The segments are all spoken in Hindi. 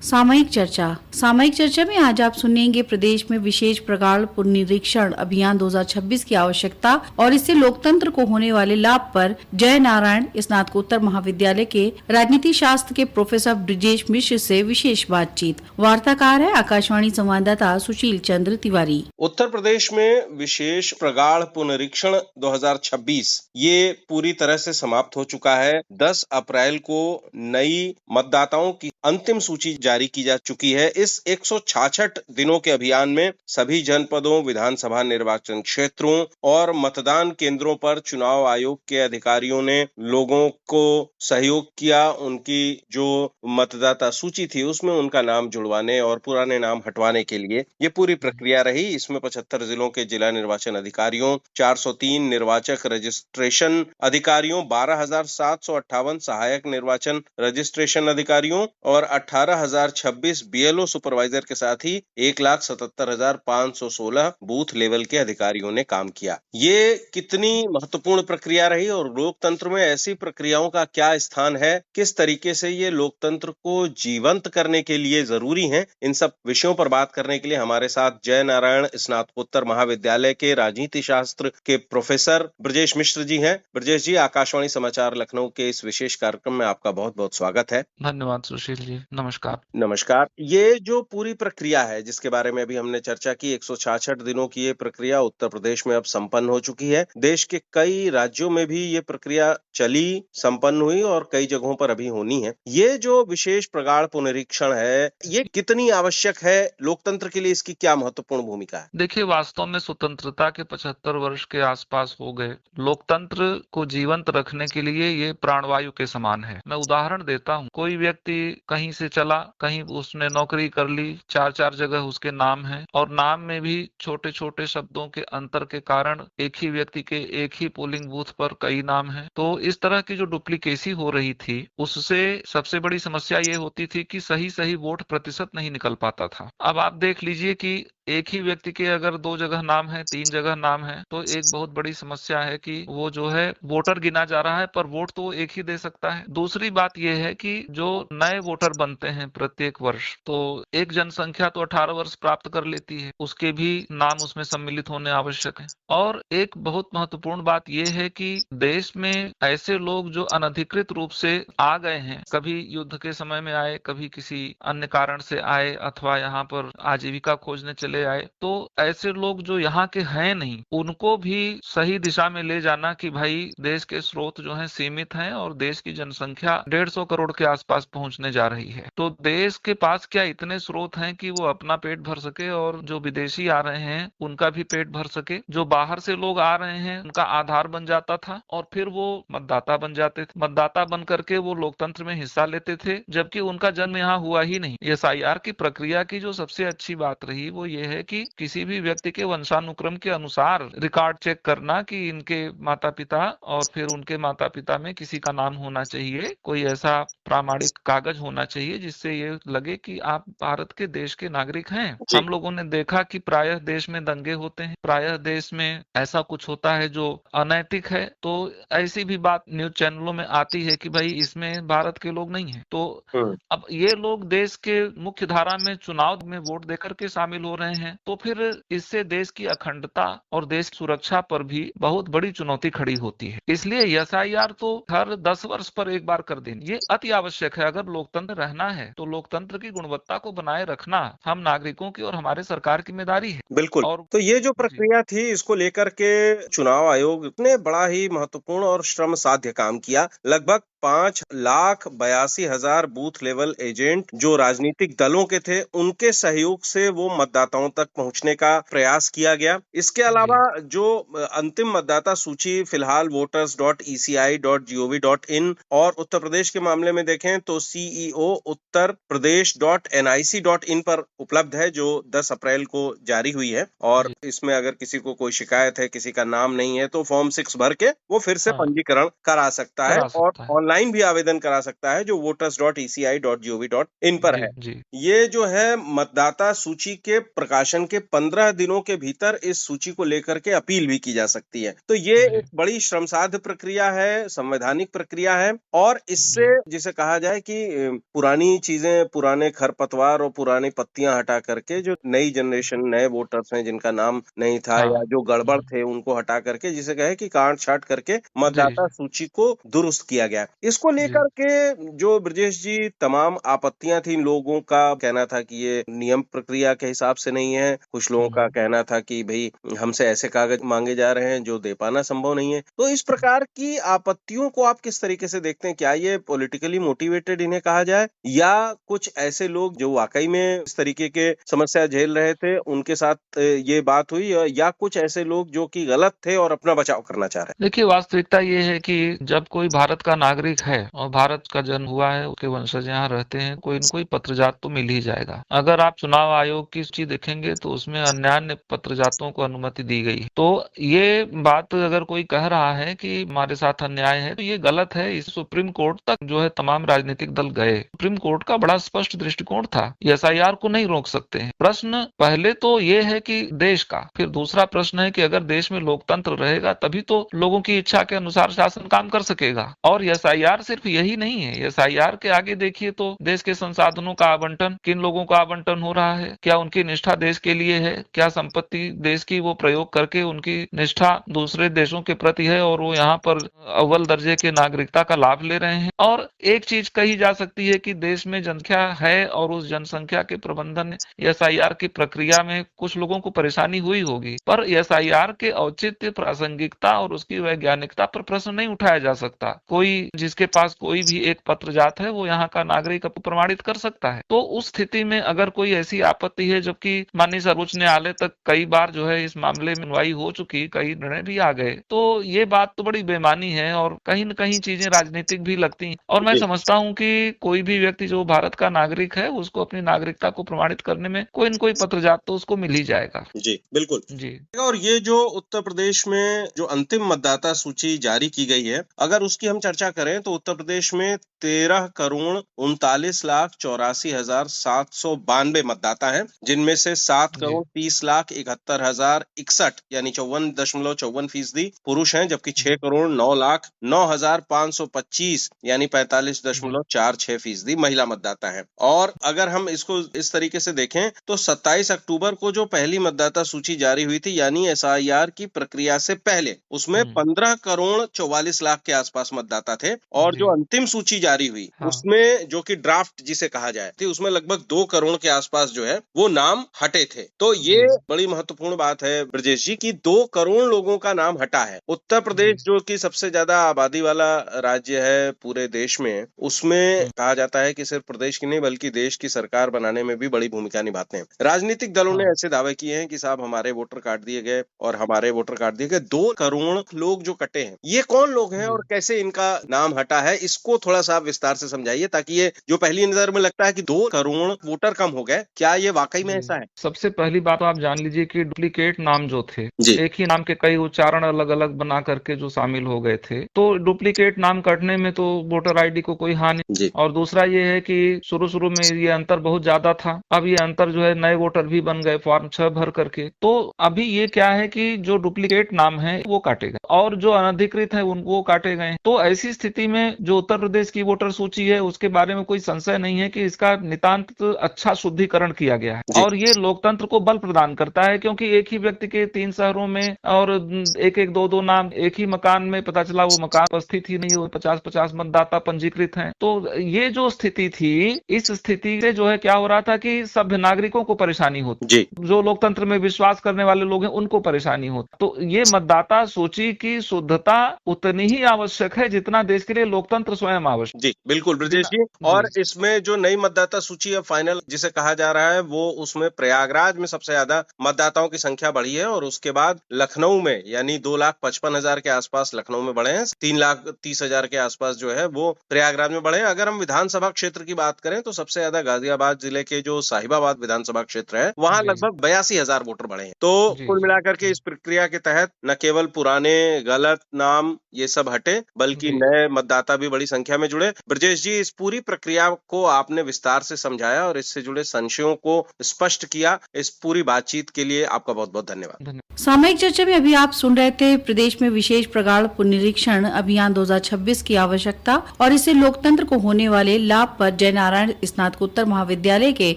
सामयिक चर्चा में आज आप सुनेंगे प्रदेश में विशेष प्रगाढ़ पुनरीक्षण अभियान 2026 की आवश्यकता और इससे लोकतंत्र को होने वाले लाभ पर जय नारायण स्नातकोत्तर महाविद्यालय के राजनीति शास्त्र के प्रोफेसर ब्रजेश मिश्र से विशेष बातचीत। वार्ताकार है आकाशवाणी संवाददाता सुशील चंद्र तिवारी। उत्तर प्रदेश में विशेष प्रगाढ़ पुनरीक्षण 2026 ये पूरी तरह से समाप्त हो चुका है। 10 अप्रैल को नई मतदाताओं की अंतिम सूची जारी की जा चुकी है। इस 166 दिनों के अभियान में सभी जनपदों, विधानसभा निर्वाचन क्षेत्रों और मतदान केंद्रों पर चुनाव आयोग के अधिकारियों ने लोगों को सहयोग किया। उनकी जो मतदाता सूची थी उसमें उनका नाम जुड़वाने और पुराने नाम हटवाने के लिए ये पूरी प्रक्रिया रही। इसमें 75 जिलों के जिला निर्वाचन अधिकारियों, 403 निर्वाचक रजिस्ट्रेशन अधिकारियों, 12,758 सहायक निर्वाचन रजिस्ट्रेशन अधिकारियों और 18,026 बीएलओ सुपरवाइजर के साथ ही 1,77,516 बूथ लेवल के अधिकारियों ने काम किया। ये कितनी महत्वपूर्ण प्रक्रिया रही और लोकतंत्र में ऐसी प्रक्रियाओं का क्या स्थान है, किस तरीके से ये लोकतंत्र को जीवंत करने के लिए जरूरी है, इन सब विषयों पर बात करने के लिए हमारे साथ जय नारायण स्नातकोत्तर महाविद्यालय के राजनीति शास्त्र के प्रोफेसर ब्रजेश मिश्र जी हैं। ब्रजेश जी, आकाशवाणी समाचार लखनऊ के इस विशेष कार्यक्रम में आपका बहुत बहुत स्वागत है। धन्यवाद सुशील जी, नमस्कार। नमस्कार। ये जो पूरी प्रक्रिया है जिसके बारे में अभी हमने चर्चा की, 166 दिनों की ये प्रक्रिया उत्तर प्रदेश में अब संपन्न हो चुकी है। देश के कई राज्यों में भी ये प्रक्रिया चली, संपन्न हुई और कई जगहों पर अभी होनी है। ये जो विशेष प्रगाढ़ पुनरीक्षण है, ये कितनी आवश्यक है लोकतंत्र के लिए, इसकी क्या महत्वपूर्ण भूमिका है? देखिए, वास्तव में स्वतंत्रता के 75 वर्ष के आसपास हो गए। लोकतंत्र को जीवंत रखने के लिए ये प्राणवायु के समान है। मैं उदाहरण देता हूँ, कोई व्यक्ति कहीं से चला, कहीं उसने नौकरी कर ली, 4-4 जगह उसके नाम है और नाम में भी छोटे छोटे शब्दों के अंतर के कारण एक ही व्यक्ति के एक ही पोलिंग बूथ पर कई नाम है। तो इस तरह की जो डुप्लीकेसी हो रही थी, उससे सबसे बड़ी समस्या ये होती थी कि सही वोट प्रतिशत नहीं निकल पाता था। अब आप देख लीजिए कि एक ही व्यक्ति के अगर 2 जगह नाम है, 3 जगह नाम है, तो एक बहुत बड़ी समस्या है कि वो जो है वोटर गिना जा रहा है, पर वोट तो एक ही दे सकता है। दूसरी बात यह है कि जो नए वोटर बनते हैं प्रत्येक वर्ष, तो एक जनसंख्या तो 18 वर्ष प्राप्त कर लेती है, उसके भी नाम उसमें सम्मिलित होने आवश्यक है। और एक बहुत महत्वपूर्ण बात यह है कि देश में ऐसे लोग जो अनधिकृत रूप से आ गए हैं, कभी युद्ध के समय में आए, कभी किसी अन्य कारण से आए अथवा यहाँ पर आजीविका खोजने चले आए, तो ऐसे लोग जो यहाँ के हैं नहीं, उनको भी सही दिशा में ले जाना कि भाई देश के स्रोत जो हैं सीमित हैं और देश की जनसंख्या 150 करोड़ के आसपास पहुंचने जा रही है। तो देश के पास क्या इतने स्रोत हैं कि वो अपना पेट भर सके और जो विदेशी आ रहे हैं उनका भी पेट भर सके। जो बाहर से लोग आ रहे हैं उनका आधार बन जाता था और फिर वो मतदाता बन जाते थे। मतदाता बन करके वो लोकतंत्र में हिस्सा लेते थे, जबकि उनका जन्म यहाँ हुआ ही नहीं। एसआईआर की प्रक्रिया की जो सबसे अच्छी बात रही वो ये है कि किसी भी व्यक्ति के वंशानुक्रम के अनुसार रिकॉर्ड चेक करना कि इनके माता पिता और फिर उनके माता पिता में किसी का नाम होना चाहिए, कोई ऐसा प्रामाणिक कागज होना चाहिए जिससे ये लगे कि आप भारत के देश के नागरिक हैं। हम लोगों ने देखा कि प्रायः देश में दंगे होते हैं, प्रायः देश में ऐसा कुछ होता है जो अनैतिक है, तो ऐसी भी बात न्यूज चैनलों में आती है कि भाई इसमें भारत के लोग नहीं है। तो अब ये लोग देश के मुख्य धारा में चुनाव में वोट देकर के शामिल हो रहे हैं, तो फिर इससे देश की अखंडता और देश की सुरक्षा पर भी बहुत बड़ी चुनौती खड़ी होती है। इसलिए एसआईआर तो हर 10 वर्ष पर एक बार कर देनी ये अति आवश्यक है। अगर लोकतंत्र रहना है तो लोकतंत्र की गुणवत्ता को बनाए रखना हम नागरिकों की और हमारे सरकार की जिम्मेदारी है। बिल्कुल। और तो ये जो प्रक्रिया थी, इसको लेकर के चुनाव आयोग ने बड़ा ही महत्वपूर्ण और श्रम साध्य काम किया। लगभग 5,82,000 बूथ लेवल एजेंट जो राजनीतिक दलों के थे, उनके सहयोग से वो मतदाताओं तक पहुंचने का प्रयास किया गया। इसके अलावा जो अंतिम मतदाता सूची फिलहाल voters.eci.gov.in और उत्तर प्रदेश के मामले में देखें तो CEO uttarpradesh.nic.in पर उपलब्ध है, जो 10 अप्रैल को जारी हुई है। और इसमें अगर किसी को कोई शिकायत है, किसी का नाम नहीं है, तो फॉर्म 6 भर के वो फिर से पंजीकरण करा सकता है और ऑनलाइन भी आवेदन करा सकता है जो voters.eci.gov.in पर है। जी ये जो है मतदाता सूची के प्रकाशन के 15 दिनों के भीतर इस सूची को लेकर के अपील भी की जा सकती है। तो ये जी एक बड़ी श्रमसाध्य प्रक्रिया है, संवैधानिक प्रक्रिया है और इससे जिसे कहा जाए कि पुरानी चीजें, पुराने खरपतवार और पुरानी पत्तियां हटा करके जो नई जनरेशन, नए वोटर्स हैं जिनका नाम नहीं था हाँ या जो गड़बड़ थे उनको हटा करके जिसे कहे कि काट छाट करके मतदाता सूची को दुरुस्त किया गया। इसको लेकर के जो ब्रजेश जी तमाम आपत्तियां थी, लोगों का कहना था कि ये नियम प्रक्रिया के हिसाब से नहीं है, कुछ लोगों का कहना था कि भाई हमसे ऐसे कागज मांगे जा रहे हैं जो दे पाना संभव नहीं है। तो इस प्रकार की आपत्तियों को आप किस तरीके से देखते हैं? क्या ये पॉलिटिकली मोटिवेटेड इन्हें कहा जाए या कुछ ऐसे लोग जो वाकई में इस तरीके के समस्या झेल रहे थे उनके साथ ये बात हुई या कुछ ऐसे लोग जो कि गलत थे और अपना बचाव करना चाह रहे हैं? देखिए, वास्तविकता ये है कि जब कोई भारत का नागरिक है और भारत का जन्म हुआ है, उसके वंशज यहाँ रहते हैं, कोई न कोई पत्रजात तो मिल ही जाएगा। अगर आप चुनाव आयोग की सूची देखेंगे तो उसमें अन्य पत्रजातों को अनुमति दी गई है। तो ये बात अगर कोई कह रहा है कि हमारे साथ अन्याय है तो ये गलत है। इस सुप्रीम कोर्ट तक जो है तमाम राजनीतिक दल गए। सुप्रीम कोर्ट का बड़ा स्पष्ट दृष्टिकोण था, एसआईआर को नहीं रोक सकते हैं। प्रश्न पहले तो ये है कि देश का, फिर दूसरा प्रश्न है कि अगर देश में लोकतंत्र रहेगा तभी तो लोगों की इच्छा के अनुसार शासन काम कर सकेगा। और एसआईआर सिर्फ यही नहीं है, एसआईआर के आगे देखिए तो देश के संसाधनों का आवंटन, किन लोगों का आवंटन हो रहा है, क्या उनकी निष्ठा देश के लिए है, क्या संपत्ति देश की वो प्रयोग करके उनकी निष्ठा दूसरे देशों के प्रति है और वो यहाँ पर अव्वल दर्जे के नागरिकता का लाभ ले रहे हैं। और एक चीज कही जा सकती है कि देश में जनसंख्या है और उस जनसंख्या के प्रबंधन एसआईआर की प्रक्रिया में कुछ लोगों को परेशानी हुई होगी, पर एसआईआर के औचित्य, प्रासंगिकता और उसकी वैज्ञानिकता पर प्रश्न नहीं उठाया जा सकता। कोई जिसके पास कोई भी एक पत्रजात है वो यहाँ का नागरिक प्रमाणित कर सकता है। तो उस स्थिति में अगर कोई ऐसी आपत्ति है, जबकि माननीय सर्वोच्च न्यायालय तक कई बार जो है इस मामले में सुनवाई हो चुकी, कई निर्णय भी आ गए, तो ये बात तो बड़ी बेमानी है और कहीं न कहीं चीजें राजनीतिक भी लगती हैं। और मैं समझता हूँ कि कोई भी व्यक्ति जो भारत का नागरिक है उसको अपनी नागरिकता को प्रमाणित करने में कोई न कोई पत्रजात तो उसको मिल ही जाएगा। जी बिल्कुल जी। और ये जो उत्तर प्रदेश में जो अंतिम मतदाता सूची जारी की गई है, अगर उसकी हम चर्चा करें तो उत्तर प्रदेश में 13,39,84,792 मतदाता हैं, जिनमें से 7,30,71,061 यानी 54.54% पुरुष हैं, जबकि 6,09,09,525 यानी 45.46% महिला मतदाता हैं। और अगर हम इसको इस तरीके से देखें तो 27 अक्टूबर को जो पहली मतदाता सूची जारी हुई थी यानी एसआईआर की प्रक्रिया से पहले, उसमें 15,44,00,000 के आसपास मतदाता थे और जो अंतिम सूची जारी हुई उसमें जो कि ड्राफ्ट जिसे कहा जाए थी, उसमें लगभग 2 करोड़ के आसपास जो है वो नाम हटे थे। तो ये बड़ी महत्वपूर्ण बात है ब्रजेश जी कि 2 करोड़ लोगों का नाम हटा है। उत्तर प्रदेश जो कि सबसे ज्यादा आबादी वाला राज्य है पूरे देश में, उसमें कहा जाता है कि सिर्फ प्रदेश की नहीं बल्कि देश की सरकार बनाने में भी बड़ी भूमिका निभाते हैं। राजनीतिक दलों ने ऐसे दावे किए हैं कि साहब हमारे वोटर कार्ड दिए गए और हमारे वोटर कार्ड दिए गए। 2 करोड़ लोग जो कटे हैं, ये कौन लोग हैं और कैसे इनका नाम हटा है, इसको थोड़ा सा विस्तार से समझाइए ताकि ये जो पहली नजर में लगता है कि 2 करोड़ वोटर कम हो गए, क्या ये वाकई में ऐसा है? सबसे पहली बात तो आप जान लीजिए कि डुप्लीकेट नाम जो थे, एक ही नाम के कई उच्चारण अलग अलग बना करके जो शामिल हो गए थे, तो डुप्लीकेट नाम कटने में तो वोटर आईडी को कोई हानि। और दूसरा ये है कि शुरू में ये अंतर बहुत ज्यादा था, अब ये अंतर जो है नए वोटर भी बन गए फॉर्म 6 भर करके। तो अभी ये क्या है कि जो डुप्लीकेट नाम है वो काटे गए और जो अनधिकृत है वो काटे गए। तो ऐसी स्थिति में जो उत्तर प्रदेश की वोटर सूची है उसके बारे में कोई संशय नहीं है कि इसका नितांत अच्छा शुद्धिकरण किया गया है और ये लोकतंत्र को बल प्रदान करता है, क्योंकि एक ही व्यक्ति के 3 शहरों में और एक 2 नाम एक ही मकान में पता चला वो मकान उपस्थित ही नहीं, 50 मतदाता पंजीकृत हैं। तो ये जो स्थिति थी, इस स्थिति से जो है क्या हो रहा था कि सभ्य नागरिकों को परेशानी होती, जो लोकतंत्र में विश्वास करने वाले लोग हैं उनको परेशानी होती। तो ये मतदाता सूची की शुद्धता उतनी ही आवश्यक है जितना देश के लिए लोकतंत्र स्वयं आवश्यक। जी बिल्कुल ब्रजेश जी। और इसमें जो नई मतदाता सूची है फाइनल जिसे कहा जा रहा है, वो उसमें प्रयागराज में सबसे ज्यादा मतदाताओं की संख्या बढ़ी है और उसके बाद लखनऊ में यानी 2,55,000 के आसपास लखनऊ में बढ़े हैं, 3,30,000 के आसपास जो है वो प्रयागराज में बढ़े हैं। अगर हम विधानसभा क्षेत्र की बात करें तो सबसे ज्यादा गाजियाबाद जिले के जो साहिबाबाद विधानसभा क्षेत्र है वहां लगभग 82,000 वोटर बढ़े हैं। तो कुल मिलाकर के इस प्रक्रिया के तहत न केवल पुराने गलत नाम ये सब हटे, बल्कि नए मतदाता भी बड़ी संख्या में जुड़े। ब्रजेश जी, इस पूरी प्रक्रिया को आपने विस्तार से समझाया और इससे जुड़े संशयों को स्पष्ट किया। इस पूरी बातचीत के लिए आपका बहुत बहुत धन्यवाद। सामयिक चर्चा में अभी आप सुन रहे थे प्रदेश में विशेष प्रगाढ़ पुनरीक्षण अभियान 2026 की आवश्यकता और इससे लोकतंत्र को होने वाले लाभ पर जयनारायण स्नातकोत्तर महाविद्यालय के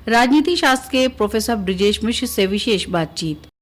राजनीति शास्त्र के प्रोफेसर ब्रिजेश मिश्र से विशेष बातचीत।